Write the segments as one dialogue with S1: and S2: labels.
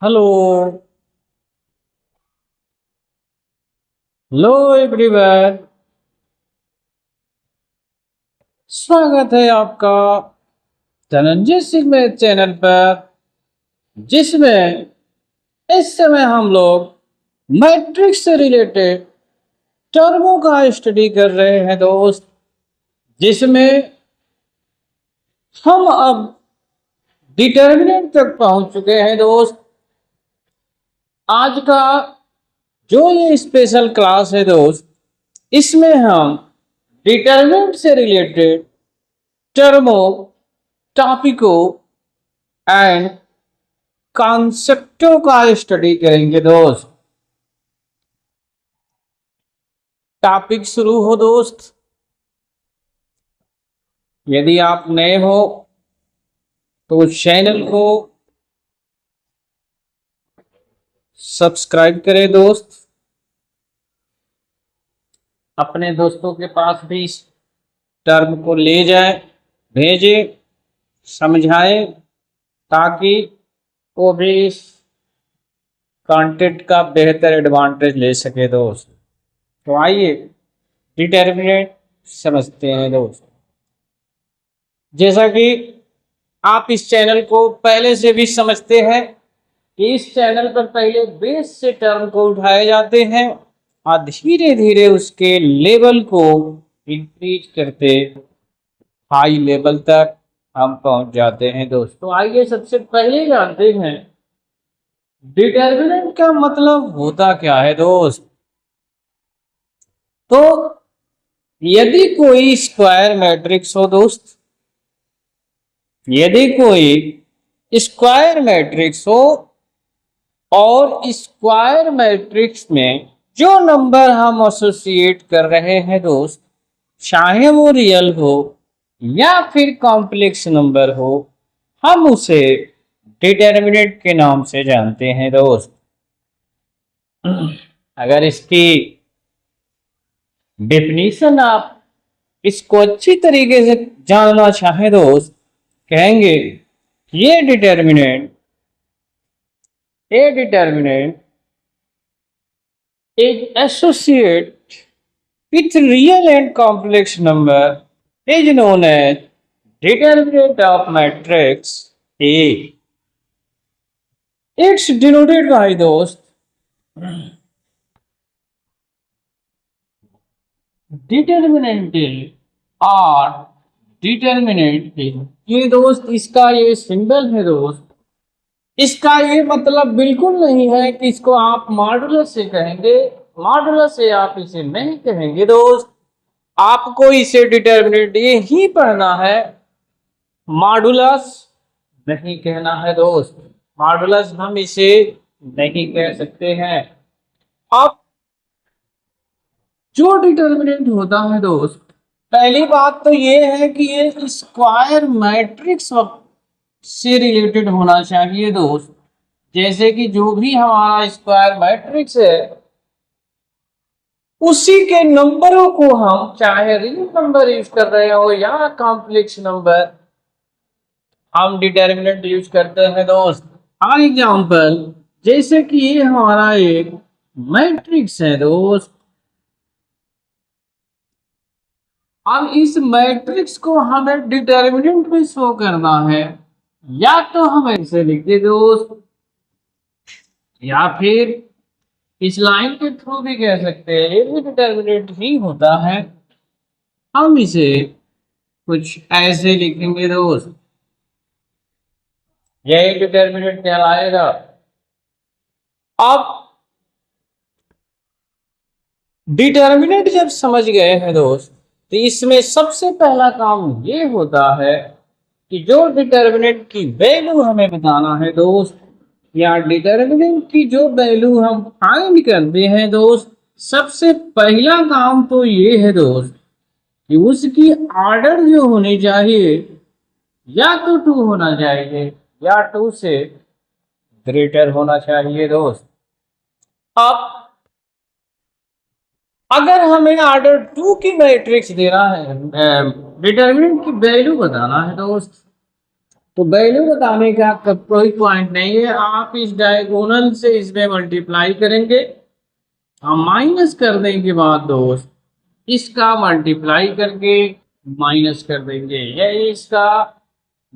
S1: Hello. Hello everyone. स्वागत है आपका धनंजय सिंह मेरे चैनल पर, जिसमें इस समय हम लोग मैट्रिक्स से रिलेटेड टर्मों का स्टडी कर रहे हैं दोस्त। जिसमें हम अब डिटर्मिनेंट तक पहुंच चुके हैं दोस्त। आज का जो ये स्पेशल क्लास है दोस्त, इसमें हम डिटर्मिनेंट से रिलेटेड टर्मों, टॉपिकों एंड कॉन्सेप्टों का स्टडी करेंगे दोस्त। टॉपिक शुरू हो दोस्त। यदि आप नए हो तो चैनल को सब्सक्राइब करें दोस्त। अपने दोस्तों के पास भी इस टर्म को ले जाए, भेजे, समझाएं, ताकि वो भी इस कंटेंट का बेहतर एडवांटेज ले सके दोस्त। तो आइए डिटर्मिनेंट समझते हैं दोस्त। जैसा कि आप इस चैनल को पहले से भी समझते हैं कि इस चैनल पर पहले बेस से टर्म को उठाए जाते हैं और धीरे धीरे उसके लेवल को इंक्रीज करते हाई लेवल तक हम पहुंच जाते हैं दोस्तों। आइए सबसे पहले जानते हैं डिटर्मिनेंट का मतलब होता क्या है दोस्त। तो यदि कोई स्क्वायर मैट्रिक्स हो दोस्त, यदि कोई स्क्वायर मैट्रिक्स हो और स्क्वायर मैट्रिक्स में जो नंबर हम एसोसिएट कर रहे हैं दोस्त, चाहे वो रियल हो या फिर कॉम्प्लेक्स नंबर हो, हम उसे डिटर्मिनेंट के नाम से जानते हैं दोस्त। अगर इसकी डेफिनेशन आप इसको अच्छी तरीके से जानना चाहें दोस्त, कहेंगे ये determinant is associated with real and complex number is known as determinant of matrix A. It's denoted by दोस्त डिटर्मिनेंट और डिटर्मिनेंट। ये दोस्त इसका ये सिंबल है दोस्त। इसका ये मतलब बिल्कुल नहीं है कि इसको आप मॉडुलस से कहेंगे, मॉडुलस से आप इसे नहीं कहेंगे दोस्त। आपको इसे डिटर्मिनेंट ये ही पढ़ना है, मॉडुलस नहीं कहना है दोस्त। मॉडुलस हम इसे नहीं कह सकते हैं। अब जो डिटर्मिनेंट होता है दोस्त, पहली बात तो ये है कि ये स्क्वायर मैट्रिक्स से रिलेटेड होना चाहिए दोस्त। जैसे कि जो भी हमारा स्क्वायर मैट्रिक्स है, उसी के नंबरों को हम चाहे रियल नंबर यूज कर रहे हो या कॉम्प्लेक्स नंबर, हम डिटर्मिनेंट यूज करते हैं दोस्त। फॉर एग्जाम्पल, जैसे कि ये हमारा एक मैट्रिक्स है दोस्त। अब इस मैट्रिक्स को हमें डिटर्मिनेंट में शो करना है, या तो हम ऐसे लिख दे दोस्त, या फिर इस लाइन के थ्रू भी कह सकते हैं, ये भी डिटर्मिनेंट ही होता है। हम इसे कुछ ऐसे लिखेंगे दोस्त, यही डिटर्मिनेंट कहलाएगा। अब डिटर्मिनेंट जब समझ गए हैं दोस्त, तो इसमें सबसे पहला काम ये होता है कि जो डिटर्मिनेंट की वैल्यू हमें बताना है दोस्त, या डिटर्मिनेंट की जो वैल्यू हम फाइंड करते हैं दोस्त, सबसे पहला काम तो ये है दोस्त कि उसकी ऑर्डर जो होनी चाहिए या तो 2 होना चाहिए या 2 से ग्रेटर होना चाहिए दोस्त। अब अगर हमें ऑर्डर 2 की मैट्रिक्स देना है, डिटर्मिनेंट की वैल्यू बताना है दोस्त, तो वैल्यू बताने का कोई पॉइंट नहीं है, आप इस डायगोनल से इसमें मल्टीप्लाई करेंगे, हम माइनस करने के बाद दोस्त इसका मल्टीप्लाई करके माइनस कर देंगे, यही इसका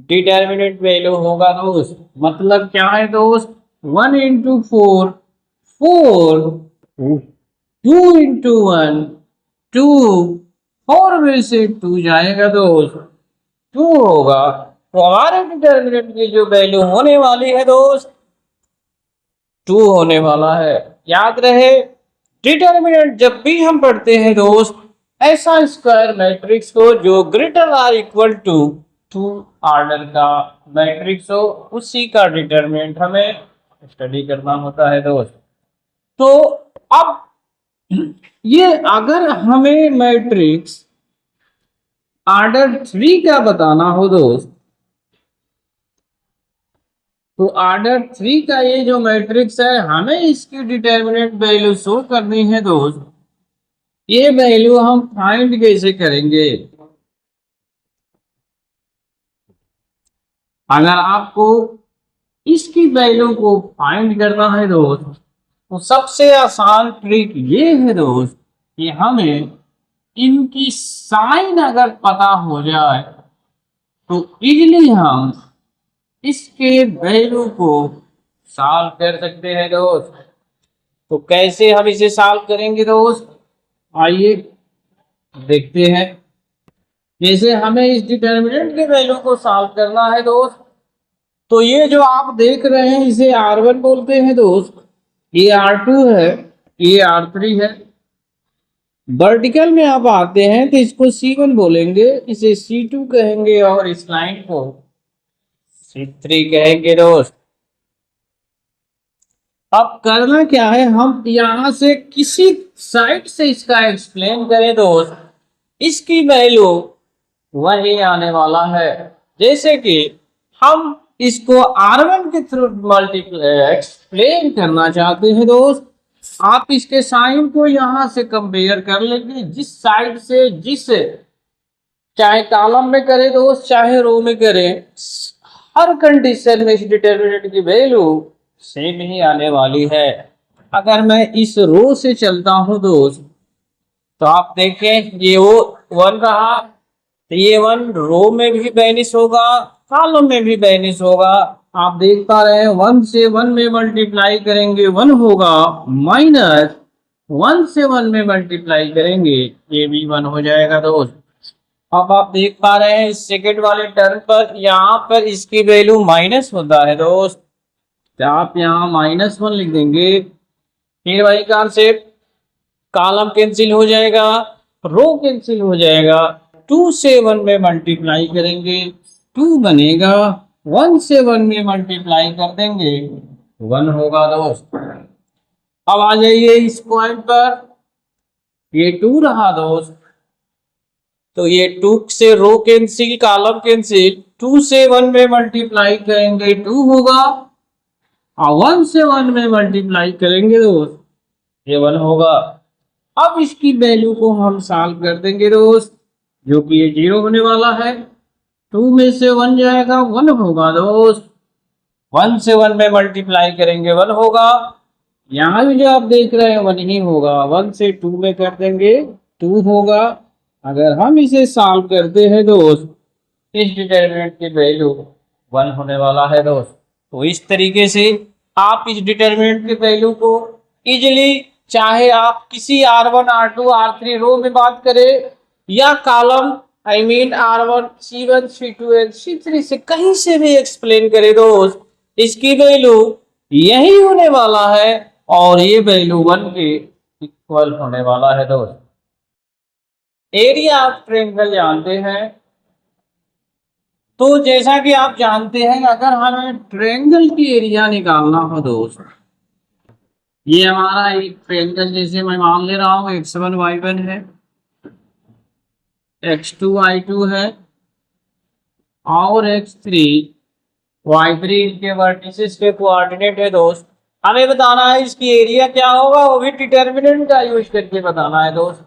S1: डिटर्मिनेंट वैल्यू होगा दोस्त। मतलब क्या है दोस्त, 1 into 4 4, 2 into 1 2, 4 में से 2 जाएगा दोस्त, 2 होगा। तो हमारे डिटर्मिनेंट की जो वैल्यू होने वाली है दोस्त 2 होने वाला है। याद रहे, डिटर्मिनेंट जब भी हम पढ़ते हैं दोस्त ऐसा स्क्वायर मैट्रिक्स को जो greater or equal to 2 order का मैट्रिक्स हो, उसी का डिटर्मिनेंट हमें स्टडी करना होता है दोस्त। तो अब ये अगर हमें मैट्रिक्स ऑर्डर 3 का बताना हो दोस्त, तो ऑर्डर 3 का ये जो मैट्रिक्स है हमें इसकी डिटर्मिनेंट वैल्यू शो करनी है दोस्त। ये वैल्यू हम फाइंड कैसे करेंगे, अगर आपको इसकी वैल्यू को फाइंड करना है दोस्त तो सबसे आसान ट्रिक ये है दोस्त कि हमें इनकी साइन अगर पता हो जाए तो इजीली हम इसके वैल्यू को सॉल्व कर सकते हैं दोस्त। तो कैसे हम इसे सॉल्व करेंगे दोस्त, आइए देखते हैं। जैसे हमें इस डिटर्मिनेंट के वैल्यू को सॉल्व करना है दोस्त, तो ये जो आप देख रहे हैं इसे R1 बोलते हैं दोस्त, ये R2 है, ये R3 है। वर्टिकल में आप आते हैं तो इसको C1 बोलेंगे, इसे C2 कहेंगे और इस लाइन को C3 कहेंगे दोस्त। अब करना क्या है, हम यहां से किसी साइड से इसका एक्सप्लेन करें दोस्त, इसकी वैल्यू वही आने वाला है। जैसे कि हम इसको R1 के थ्रू मल्टीप्लाई एक्सप्लेन करना चाहते हैं दोस्त, आप इसके साइन को यहां से कंपेयर कर लेंगे, जिस साइड से जिस चाहे कॉलम में करें दोस्त चाहे रो में करें, हर कंडीशन में इस डिटर्मिनेंट की वैल्यू सेम ही आने वाली है। अगर मैं इस रो से चलता हूं दोस्त तो आप देखें ये वो 1 रहा, तो ये 1 रो में भी बैनिश होगा, कॉलम में भी बैनिश होगा। आप देख पा रहे हैं 1 से 1 में मल्टीप्लाई करेंगे 1 होगा, माइनस 1 से 1 में मल्टीप्लाई करेंगे ये भी 1 हो जाएगा दोस्त। अब आप देख पा रहे हैं इस सेकेंड वाले टर्म पर यहाँ पर इसकी वैल्यू माइनस होता है दोस्त, तो आप यहाँ -1 लिख देंगे। फिर वही कॉन्सेप्ट, कॉलम कैंसिल हो जाएगा, रो कैंसिल हो जाएगा, 2 से 1 में मल्टीप्लाई करेंगे 2 बनेगा, 1 से 1 में मल्टीप्लाई कर देंगे 1 होगा दोस्त। अब आ जाइए इस पॉइंट पर, ये 2 रहा दोस्त, तो ये 2 से रो कैंसिल कॉलम कैंसिल, 2 से 1 में मल्टीप्लाई करेंगे 2 होगा, और 1 से 1 में मल्टीप्लाई करेंगे दोस्त ये 1 होगा। अब इसकी वैल्यू को हम सॉल्व कर देंगे दोस्त, जो कि ये 0 होने वाला है, 2 में से 1 जाएगा 1 होगा दोस्त, 1 से 1 में मल्टीप्लाई करेंगे 1 होगा, यहाँ भी जो आप देख रहे हैं 1 ही होगा, 1 से 2 में कर देंगे 2 होगा। अगर हम इसे सॉल्व करते हैं दोस्त इस डिटर्मिनेंट की वैल्यू 1 होने वाला है दोस्त। तो इस तरीके से आप इस डिटर्मिनेंट की वैल्यू को इजीली, चाहे आप किसी R1 R2 R3 रो में बात करें या column R1 C1 C2 and C3 से कहीं से भी एक्सप्लेन करें दोस्त, इसकी वैल्यू यही होने वाला है और ये वैल्यू 1 के इक्वल होने वाला है दोस्त। एरिया आप ट्रायंगल जानते हैं, तो जैसा कि आप जानते हैं अगर हमें ट्रायंगल की एरिया निकालना हो दोस्त, ये हमारा एक ट्रायंगल जैसे मैं मान ले रहा हूँ x1 y1 है, x2 y2 है और x3 y3 इनके वर्टिसेस के कोऑर्डिनेट है दोस्त। हमें बताना है इसकी एरिया क्या होगा, वो भी डिटर्मिनेंट का यूज करके बताना है दोस्त।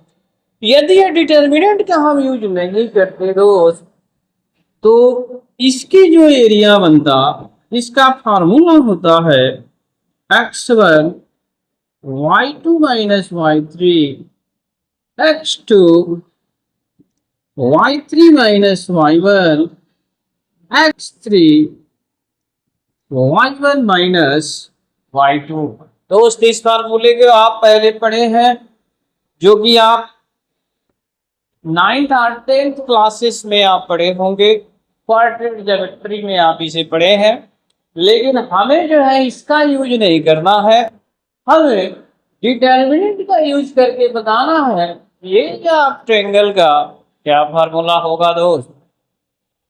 S1: यदि ये डिटर्मिनेंट का हम यूज नहीं करते दोस्त तो इसकी जो एरिया बनता, इसका फार्मूला होता है x1 y2 minus y3 x2 y3 minus y1 x3 y1 minus y2। दोस्त इस फार्मूले को आप पहले पढ़े हैं, जो कि आप 9th और 10th क्लासेस में आप पढ़े होंगे, क्वाड्रेटिक ज्योमेट्री में आप इसे पढ़े हैं। लेकिन हमें जो है इसका यूज नहीं करना है, हमें डिटर्मिनेंट का यूज करके बताना है ये क्या ट्रायंगल का क्या फार्मूला होगा दोस्त।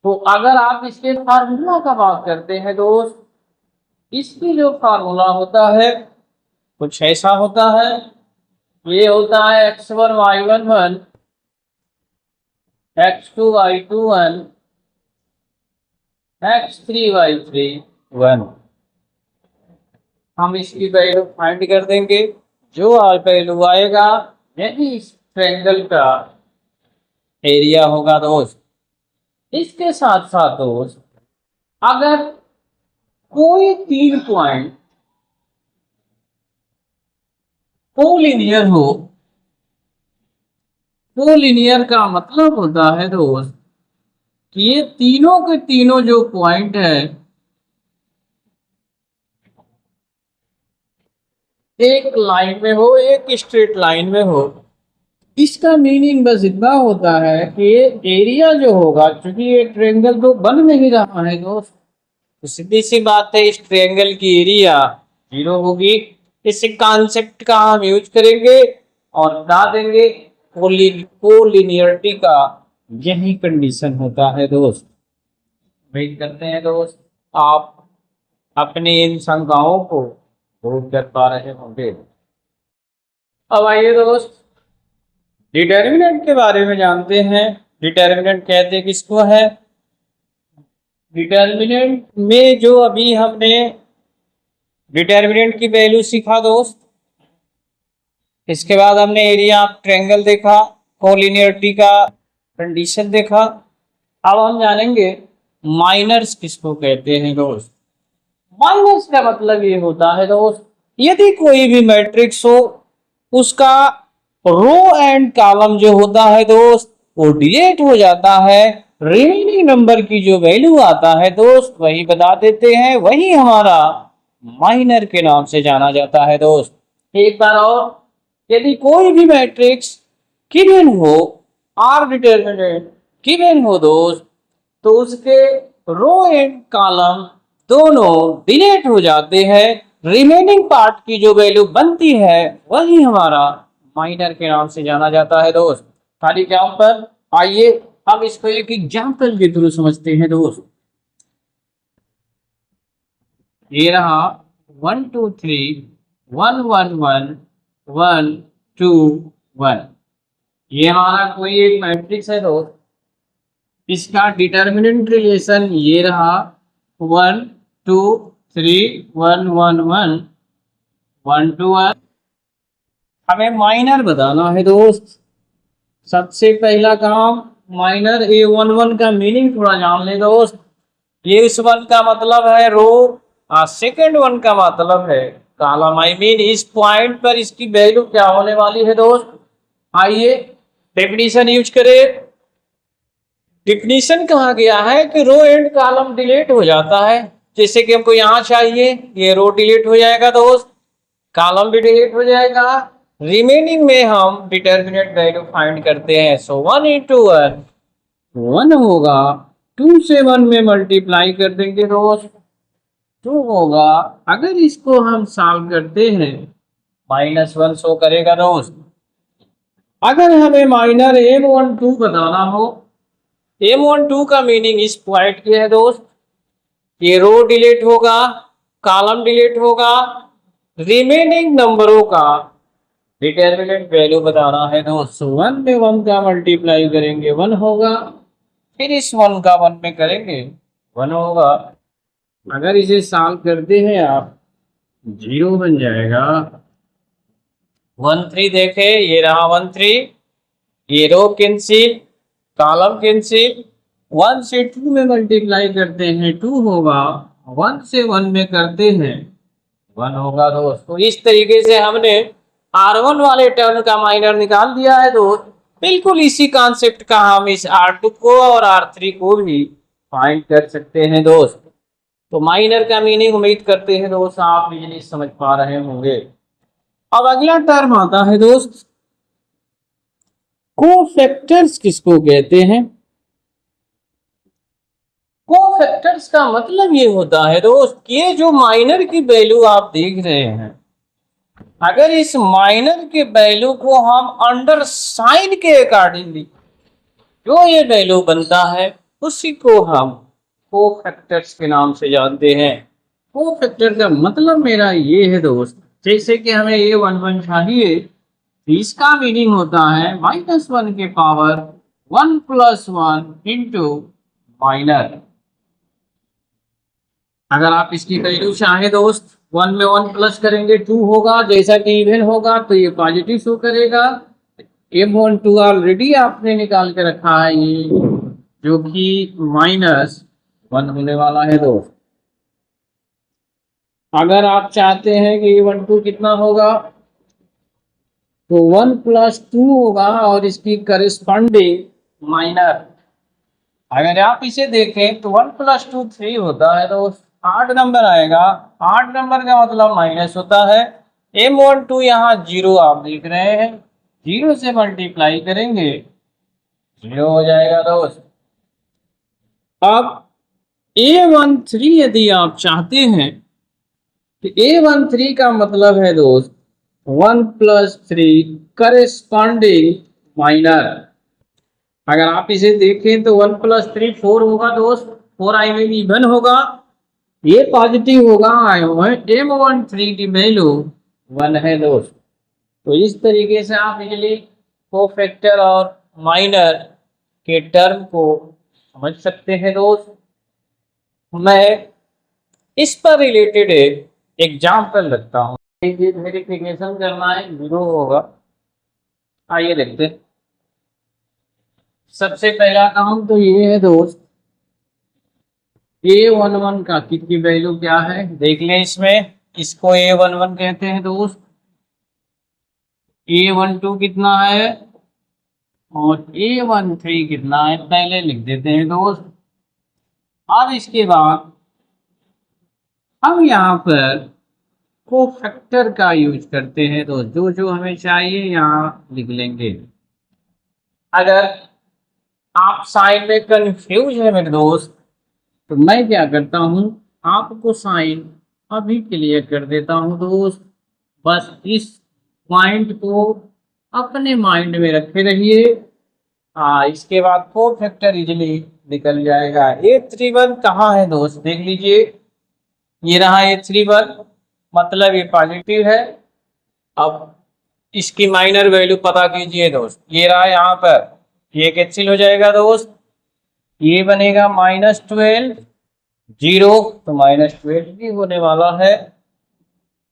S1: तो अगर आप इसके फार्मूला का बात करते हैं दोस्त, इसकी जो फार्मूला होता है कुछ ऐसा होता है, ये होता है x1 y1 1 x2 y2 1 x3 y3 1। हम इसकी वैल्यू फाइंड कर देंगे, जो वैल्यू आएगा यही इस ट्रायंगल का एरिया होगा दोस्त। इसके साथ साथ दोस्त, अगर कोई 3 पॉइंट कोलिनियर हो, कोलिनियर का मतलब होता है दोस्त कि ये तीनों के तीनों जो पॉइंट है एक लाइन में हो, एक स्ट्रेट लाइन में हो। इसका मीनिंग बस इतना होता है कि ये एरिया जो होगा, क्योंकि ये ट्रायंगल तो बन नहीं रहा है दोस्त, तो सीधी सी बात है इस ट्रायंगल की एरिया 0 होगी। इस कॉन्सेप्ट का हम यूज करेंगे और बता देंगे कोलिनियरिटी का यही कंडीशन होता है दोस्त। उम्मीद करते हैं दोस्त आप अपनी इन शंकाओं को दूर कर पा रहे होंगे। अब आइए दोस्त डिटर्मिनेंट के बारे में जानते हैं। डिटर्मिनेंट कहते किसको है? डिटर्मिनेंट में जो अभी हमने डिटर्मिनेंट की वैल्यू सीखा दोस्त, इसके बाद हमने एरिया ऑफ ट्रायंगल देखा, कोलिनियरिटी का कंडीशन देखा। अब हम जानेंगे माइनर्स किसको कहते हैं दोस्त। माइनर्स का मतलब ये होता है दोस्त, यदि कोई भी मैट्रिक्स हो उसका रो एंड कॉलम जो होता है दोस्त वो डिलीट हो जाता है, रिमेनिंग नंबर की जो वैल्यू आता है दोस्त वही बता देते हैं, वही हमारा माइनर के नाम से जाना जाता है दोस्त। एक बार और, यदि कोई भी मैट्रिक्स गिवन हो, आर डिटर्मिनेंट गिवन हो दोस्त, तो उसके रो एंड कॉलम दोनों डिलीट हो जाते हैं, रिमेनिंग पार्ट की जो वैल्यू बनती है वही हमारा माइनर के नाम से जाना जाता है दोस्त। खाली एग्जाम्पल, आइए हम इसको एक एग्जाम्पल के थ्रू समझते हैं दोस्त। ये रहा 1 2 3 1 1 1 1 2 1, ये हमारा कोई एक मैट्रिक्स है दोस्त। इसका डिटर्मिनेंट रिलेशन ये रहा 1 2 3 1 1 1 1 2 1। हमें माइनर बताना है दोस्त। सबसे पहला काम, माइनर A11 का मीनिंग थोड़ा जान ले दोस्त। ये इस वन का मतलब है रो और सेकेंड वन का मतलब है कॉलम। आई मीन इस पॉइंट पर इसकी वैल्यू क्या होने वाली है दोस्त। आइए डेफिनेशन यूज करें। डेफिनेशन कहा गया है कि रो एंड कॉलम डिलीट हो जाता है। जैसे कि हमको यहाँ चाहिए, ये रो डिलीट हो जाएगा दोस्त, कॉलम भी डिलीट हो जाएगा, रिमेनिंग में हम डिटर्मिनेंट वैल्यू फाइंड करते हैं। सो 1 into 1 1 होगा, 2 से 1 में मल्टीप्लाई कर देंगे दोस्त 2 होगा। अगर इसको हम सॉल्व करते हैं -1 शो करेगा दोस्त। अगर हमें माइनर M12 बताना हो, M12 का मीनिंग इस पॉइंट की है दोस्त, ये रो डिलीट होगा, कॉलम डिलीट होगा, रिमेनिंग नंबरों का डिटर्मिनेंट वैल्यू बताना है दोस्त। 1 में 1 का मल्टीप्लाई करेंगे 1 होगा, फिर इस 1 का 1 में करेंगे 1 होगा। अगर इसे सॉल्व करते हैं आप 0 बन जाएगा। 1 3 देखे, ये रहा 1 3, ये रो कैंसिल, कॉलम कैंसिल, 1 से 2 में मल्टीप्लाई करते हैं 2 होगा, 1 से 1 में करते हैं 1 होगा दोस्त। तो इस तरीके से हमने R1 वाले टर्म का माइनर निकाल दिया है दोस्त। बिल्कुल इसी कॉन्सेप्ट का हम इस R2 को और R3 को भी फाइंड कर सकते हैं दोस्त। तो माइनर का मीनिंग उम्मीद करते हैं दोस्त आप इजीली समझ पा रहे होंगे। अब अगला टर्म आता है दोस्त, कोफैक्टर्स किसको कहते हैं? कोफैक्टर्स का मतलब ये होता है दोस्त कि ये जो माइनर की वैल्यू आप देख रहे हैं, अगर इस माइनर के वैल्यू को हम अंडर साइन के अकॉर्डिंगली जो ये वैल्यू बनता है उसी को हम कोफैक्टर्स के नाम से जानते हैं। कोफैक्टर का मतलब मेरा ये है दोस्त, जैसे कि हमें ये 1 चाहिए, इसका मीनिंग होता है -1 के पावर 1 + 1 इंटू माइनर। अगर आप इसकी वैल्यू चाहे दोस्त 1 में 1 प्लस करेंगे 2 होगा, जैसा कि इवन होगा तो ये पॉजिटिव शो करेगा। M12 ऑलरेडी आपने निकाल के रखा है, ये जो कि -1 होने वाला है दोस्त। अगर आप चाहते हैं कि M12 कितना होगा तो 1 + 2 होगा और इसकी करस्पॉन्डिंग माइनर। अगर आप इसे देखें तो 1 + 2 3 होता है तो 8 नंबर आएगा। 8 नंबर का मतलब माइनस होता है। M12 यहाँ 0 आप देख रहे हैं, 0 से मल्टीप्लाई करेंगे 0 हो जाएगा दोस्त। अब A13 यदि आप चाहते हैं तो A13 का मतलब है दोस्त 1 + 3 करस्पॉन्डिंग माइनर। अगर आप इसे देखें तो 1 + 3 4 होगा दोस्त, 4 आई मीन इवन होगा, ये पॉजिटिव होगा। M13 की वैल्यू 1 है दोस्त। तो इस तरीके से आप इजीली कोफैक्टर और माइनर के टर्म को समझ सकते हैं दोस्त। मैं इस पर रिलेटेड एक एग्जाम्पल रखता हूँ। वेरिफिकेशन करना है 0 होगा, आइए देखते हैं। सबसे पहला काम तो ये है दोस्त, A11 का की वैल्यू क्या है देख लें। इसमें इसको A11 कहते हैं दोस्त। A12 कितना है और A13 कितना है पहले लिख देते हैं दोस्त। अब इसके बाद हम यहाँ पर कोफैक्टर का यूज करते हैं दोस्त, जो जो हमें चाहिए यहाँ लिख लेंगे। अगर आप साइन में कंफ्यूज है मेरे दोस्त तो मैं क्या करता हूँ, आपको साइन अभी क्लियर कर देता हूँ दोस्त। बस इस पॉइंट को अपने माइंड में रखे रहिए। इसके बाद कोफैक्टर इजीली निकल जाएगा। A31 कहाँ है दोस्त देख लीजिए, ये रहा A31, मतलब ये पॉजिटिव है। अब इसकी माइनर वैल्यू पता कीजिए दोस्त, ये रहा यहाँ पर, ये कैंसिल हो जाएगा दोस्त, ये बनेगा -12 0 तो -12 भी होने वाला है।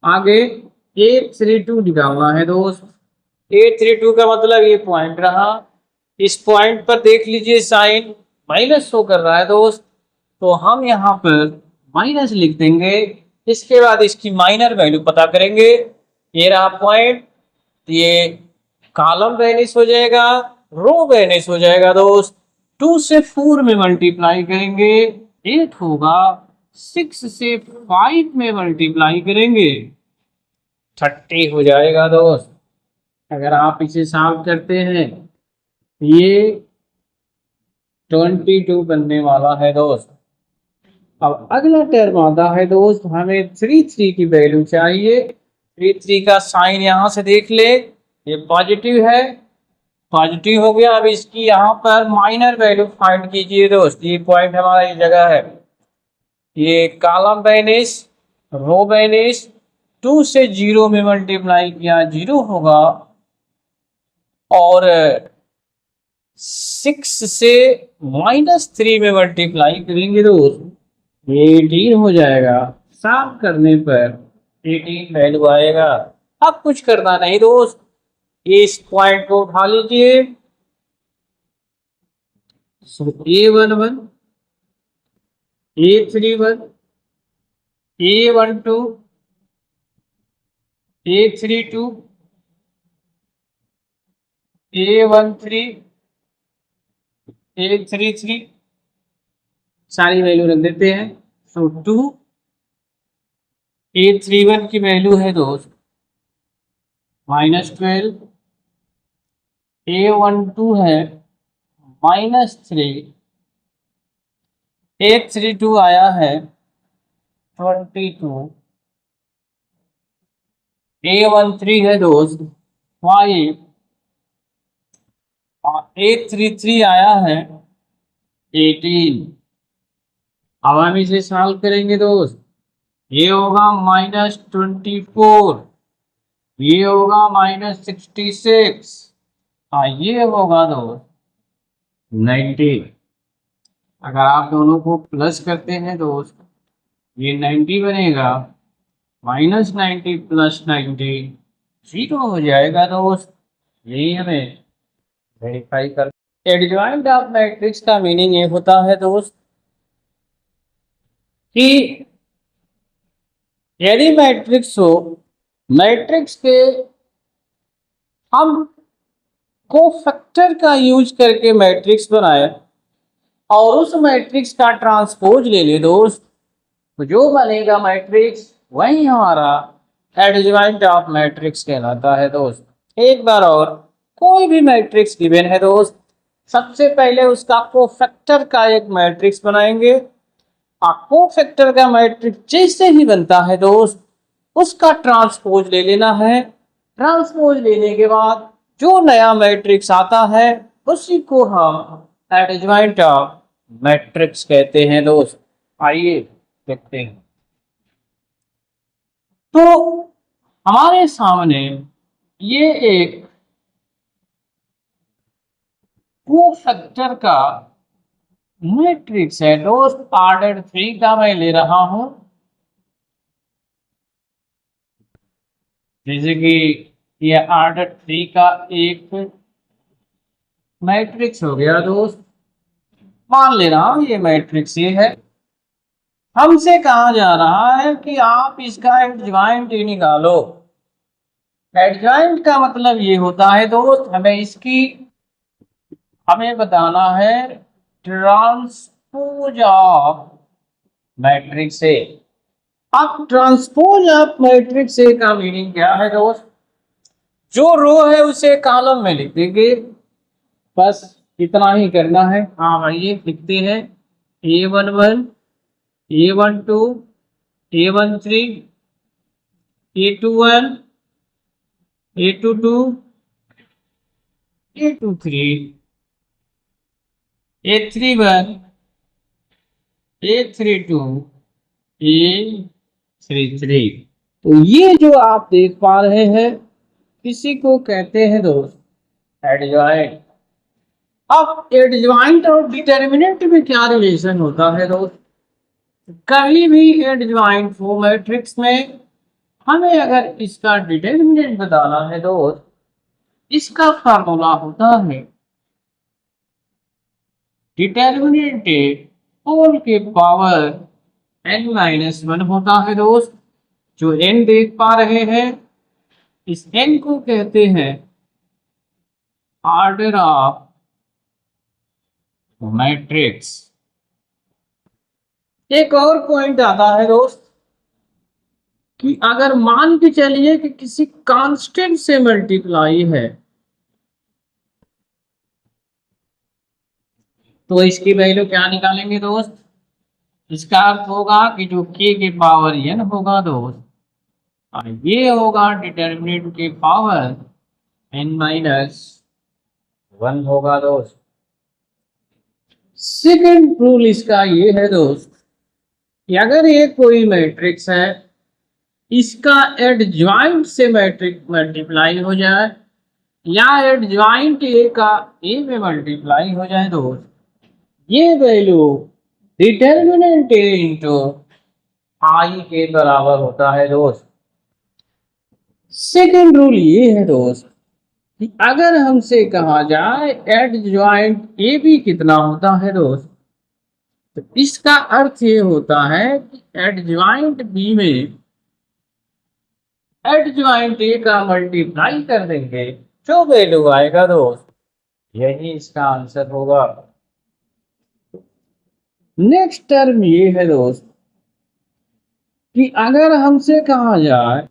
S1: आगे A32 निकालना है दोस्त। A32 का मतलब ये पॉइंट रहा, इस पॉइंट पर देख लीजिए साइन माइनस शो कर रहा है दोस्त, तो हम यहाँ पर माइनस लिख देंगे। इसके बाद इसकी माइनर वैल्यू पता करेंगे, ये रहा पॉइंट, ये कॉलम वैनिश हो जाएगा, रो वैनिश हो जाएगा दोस्त। 2 से 4 में मल्टीप्लाई करेंगे 8 होगा, 6 से 5 में मल्टीप्लाई करेंगे 30 हो जाएगा दोस्त। अगर आप इसे सॉल्व करते हैं ये 22 बनने वाला है दोस्त। अब अगला टर्म आता है दोस्त, हमें 3 की वैल्यू चाहिए। 3 का साइन यहाँ से देख ले, ये पॉजिटिव है, पॉजिटिव हो गया। अब इसकी यहाँ पर माइनर वैल्यू फाइंड कीजिए दोस्त, ये पॉइंट हमारा ये जगह है, ये कॉलम वैनिश, रो वैनिश। 2 से 0 में मल्टीप्लाई किया 0 होगा, और 6 से -3 में मल्टीप्लाई करेंगे दोस्त, ये 18 हो जाएगा। सॉल्व करने पर 18 वैल्यू आएगा। अब कुछ करना नहीं दोस्त, इस पॉइंट को उठा लीजिए, सो A11, A31, A12, A32, A13, A33 सारी वैल्यू रख देते हैं। सो 2, A31 की वैल्यू है दोस्त -12, A12 है -3, A32 आया है 22, A13 है दोस्त 5 और A33 आया है 18। अब हम इसे सॉल्व करेंगे दोस्त। ये होगा -24, ये होगा -66, हाँ ये होगा दोस्त 90। अगर आप दोनों को प्लस करते हैं दोस्त ये 90 बनेगा, -90 + 90 0 हो जाएगा दोस्त। यही हमें वेरीफाई कर। एडजॉइंट ऑफ मैट्रिक्स का मीनिंग ये होता है दोस्त कि यदि मैट्रिक्स हो, मैट्रिक्स के हम कोफैक्टर का यूज करके मैट्रिक्स बनाए और उस मैट्रिक्स का ट्रांसपोज ले ले दोस्त, तो जो बनेगा मैट्रिक्स वही हमारा एडजॉइंट ऑफ मैट्रिक्स कहलाता है दोस्त। एक बार और, कोई भी मैट्रिक्स गिवन है दोस्त, सबसे पहले उसका कोफैक्टर का एक मैट्रिक्स बनाएंगे। कोफैक्टर का मैट्रिक्स जैसे ही बनता है दोस्त उसका ट्रांसपोज ले लेना है। ट्रांसपोज लेने के बाद जो नया मैट्रिक्स आता है उसी को हम एडजॉइंट ऑफ मैट्रिक्स कहते हैं दोस्त। आइए देखते हैं। तो हमारे सामने ये एक कोफैक्टर का मैट्रिक्स है दोस्त, ऑर्डर 3 का मैं ले रहा हूं। जैसे कि ये ऑर्डर 3 का एक मैट्रिक्स हो गया दोस्त, मान ले रहा हूं ये मैट्रिक्स ये है। हमसे कहा जा रहा है कि आप इसका एडजॉइंट ही निकालो। एडजॉइंट का मतलब ये होता है दोस्त, हमें बताना है ट्रांसपोज ऑफ मैट्रिक्स ए। अब ट्रांसपोज ऑफ मैट्रिक्स ए का मीनिंग क्या है दोस्त? जो रो है उसे कॉलम में लिख देंगे, बस इतना ही करना है। हाँ आइए लिखते हैं A11, A12, A13, A21, A22, A23, A31, A32, A33। तो ये जो आप देख पा रहे हैं इसी को कहते हैं दोस्त एडजॉइंट। अब एडजॉइंट और डिटर्मिनेंट में क्या रिलेशन होता है दोस्त? कभी भी एडजॉइंट हो मैट्रिक्स में हमें अगर इसका डिटर्मिनेंट बताना है दोस्त, इसका फार्मूला होता है डिटर्मिनेंट होल के पावर n-1 होता है दोस्त। जो n देख पा रहे हैं इस n को कहते हैं ऑर्डर ऑफ मैट्रिक्स। एक और पॉइंट आता है दोस्त कि अगर मान के चलिए कि किसी कांस्टेंट से मल्टीप्लाई है तो इसकी वैल्यू क्या निकालेंगे दोस्त? इसका अर्थ होगा कि जो k के पावर n होगा दोस्त और ये होगा डिटर्मिनेंट के पावर n-1 होगा दोस्त। सेकंड रूल इसका ये है दोस्त कि अगर ये कोई मैट्रिक्स है, इसका एडजॉइंट से मैट्रिक्स मल्टीप्लाई हो जाए या एडजॉइंट ए का ए में मल्टीप्लाई हो जाए दोस्त, ये वैल्यू डिटर्मिनेंट ए इंटू आई के बराबर होता है दोस्त। सेकंड रूल ये है दोस्त कि अगर हमसे कहा जाए एडजॉइंट ए बी कितना होता है दोस्त, तो इसका अर्थ ये होता है कि एडजॉइंट बी में एडजॉइंट ए का मल्टीप्लाई कर देंगे, जो वैल्यू आएगा दोस्त यही इसका आंसर होगा। नेक्स्ट टर्म ये है दोस्त कि अगर हमसे कहा जाए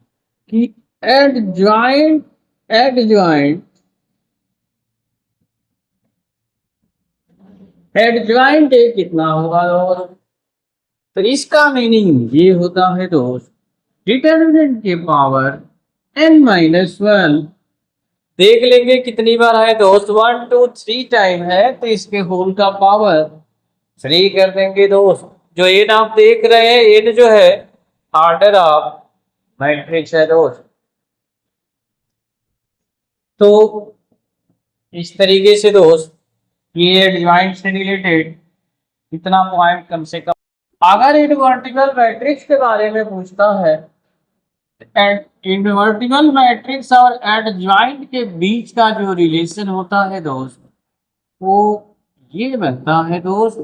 S1: कि एडजॉइंट एडजॉइंट एडजॉइंट ए कितना होगा दोस्त, तो इसका मीनिंग ये होता है दोस्त डिटर्मिनेंट के पावर n-1। देख लेंगे कितनी बार है दोस्त, 1 2 3 टाइम है, तो इसके होल का पावर 3 कर देंगे दोस्त। जो एन आप देख रहे हैं, एन जो है ऑर्डर ऑफ मैट्रिक्स है दोस्त। तो इस तरीके से दोस्त ये एडजॉइंट से रिलेटेड इतना पॉइंट कम से कम। अगर इनवर्टिबल मैट्रिक्स के बारे में पूछता है, इनवर्टिबल मैट्रिक्स और एडजॉइंट के बीच का जो रिलेशन होता है दोस्त, वो ये बनता है दोस्त,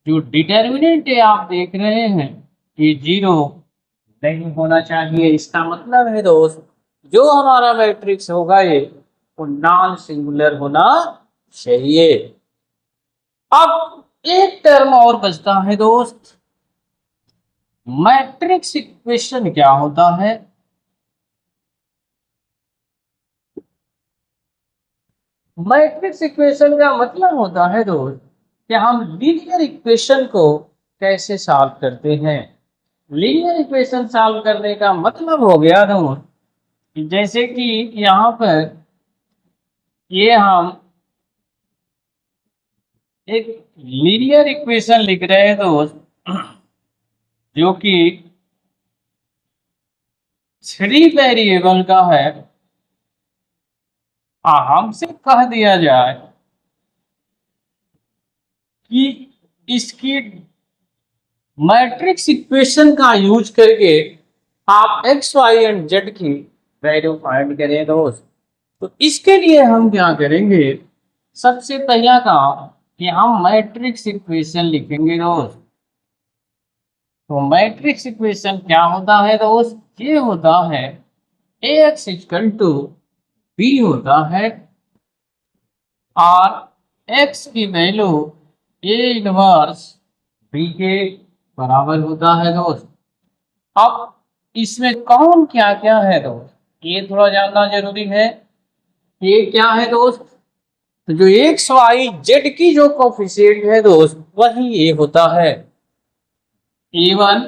S1: जो डिटर्मिनेंट है आप देख रहे हैं कि 0 नहीं होना चाहिए। इसका मतलब है दोस्त जो हमारा मैट्रिक्स होगा ये वो नॉन सिंगुलर होना चाहिए। अब एक टर्म और बचता है दोस्त, मैट्रिक्स इक्वेशन क्या होता है। मैट्रिक्स इक्वेशन का मतलब होता है दोस्त कि हम लीनियर इक्वेशन को कैसे सॉल्व करते हैं। लीनियर इक्वेशन सॉल्व करने का मतलब हो गया दोस्त कि जैसे कि यहाँ पर ये हम एक लीनियर इक्वेशन लिख रहे हैं दोस्त, जो कि 3 वेरिएबल का है। हमसे कह दिया जाए कि इसकी मैट्रिक्स इक्वेशन का यूज करके आप एक्स वाई एंड जेड की वैल्यू फाइंड करें दोस्त। तो इसके लिए हम क्या करेंगे, सबसे पहला काम कि हम मैट्रिक्स इक्वेशन लिखेंगे दोस्त। तो मैट्रिक्स इक्वेशन क्या होता है दोस्त, ये होता है ax इक्वल टू बी होता है और x की वैल्यू a इनवर्स बी के बराबर होता है दोस्त। अब इसमें कौन क्या क्या है दोस्त, ये थोड़ा जानना जरूरी है। ये क्या है दोस्त, तो जो एक्स वाई जेड की जो कोफिशिएंट है दोस्त वही ये होता है a1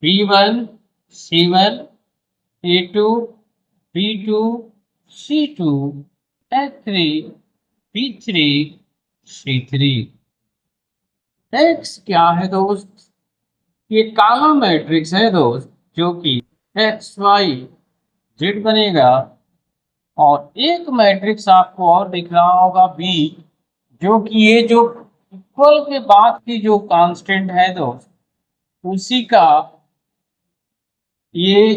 S1: b1 c1 a2 b2 c2 a3 b3 c3। X क्या है दोस्त, ये काला मैट्रिक्स है दोस्त, जो कि एक्स वाई जेड बनेगा। और एक मैट्रिक्स आपको और दिख रहा होगा बी, जो कि ये जो इक्वल के बाद की जो कांस्टेंट है दोस्त उसी का ये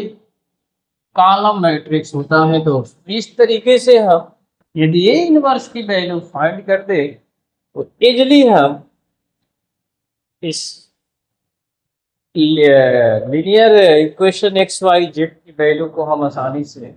S1: कॉलम मैट्रिक्स होता है दोस्त। इस तरीके से हम यदि ए इनवर्स की वैल्यू फाइंड कर दे तो इजली हम इस linear equation X Y Z की वैल्यू को हम आसानी से